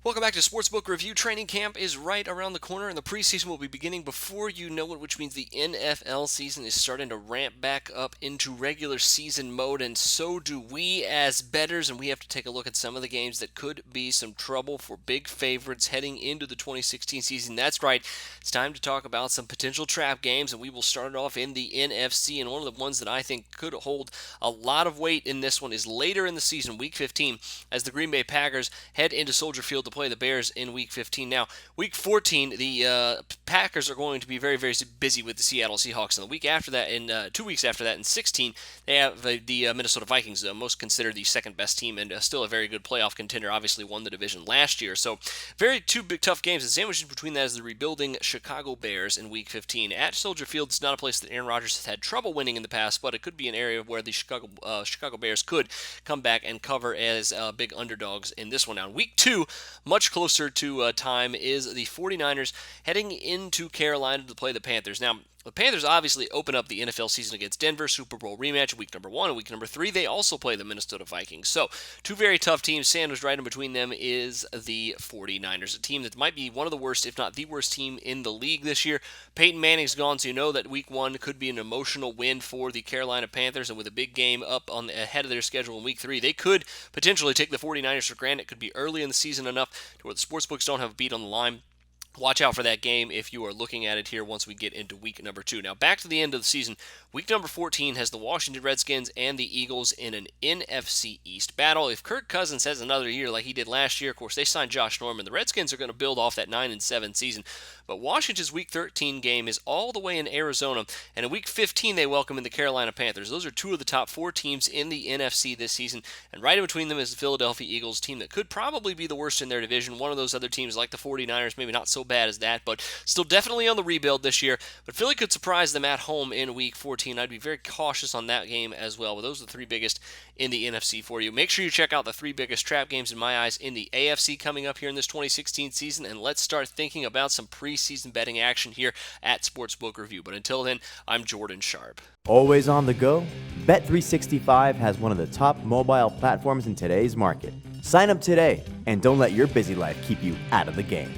Welcome back to Sportsbook Review. Training camp is right around the corner, and the preseason will be beginning before you know it, which means the NFL season is starting to ramp back up into regular season mode, and so do we as bettors, and we have to take a look at some of the games that could be some trouble for big favorites heading into the 2016 season. That's right, it's time to talk about some potential trap games, and we will start it off in the NFC, and one of the ones that I think could hold a lot of weight in this one is later in the season, Week 15, as the Green Bay Packers head into Soldier Field to play the Bears in Week 15. Now, Week 14, the Packers are going to be very, very busy with the Seattle Seahawks. And the week after that, in 2 weeks after that, in 16, they have the Minnesota Vikings, most considered the second best team and still a very good playoff contender. Obviously, won the division last year. So, two big tough games. And sandwiched between that is the rebuilding Chicago Bears in Week 15. At Soldier Field, it's not a place that Aaron Rodgers has had trouble winning in the past, but it could be an area where the Chicago Bears could come back and cover as big underdogs in this one. Now, in Week 2, much closer to time, is the 49ers heading into Carolina to play the Panthers. Now, the Panthers obviously open up the NFL season against Denver, Super Bowl rematch, week number 1, and week number 3, they also play the Minnesota Vikings. So, two very tough teams. Sandwiched right in between them is the 49ers, a team that might be one of the worst, if not the worst team in the league this year. Peyton Manning's gone, so you know that week 1 could be an emotional win for the Carolina Panthers, and with a big game up on ahead of their schedule in week 3, they could potentially take the 49ers for granted. It could be early in the season enough to where the sportsbooks don't have a beat on the line. Watch out for that game if you are looking at it here once we get into week number 2. Now, back to the end of the season. Week number 14 has the Washington Redskins and the Eagles in an NFC East battle. If Kirk Cousins has another year like he did last year, of course, they signed Josh Norman. The Redskins are going to build off that 9-7 season. But Washington's Week 13 game is all the way in Arizona. And in Week 15, they welcome in the Carolina Panthers. Those are two of the top 4 teams in the NFC this season. And right in between them is the Philadelphia Eagles, team that could probably be the worst in their division. One of those other teams like the 49ers, maybe not so bad as that, but still definitely on the rebuild this year. But Philly could surprise them at home in Week 14. I'd be very cautious on that game as well. But those are the 3 biggest in the NFC for you. Make sure you check out the 3 biggest trap games in my eyes in the AFC coming up here in this 2016 season, and let's start thinking about some preseason betting action here at Sportsbook Review. But until then, I'm Jordan Sharp. Always on the go? Bet365 has one of the top mobile platforms in today's market. Sign up today and don't let your busy life keep you out of the game.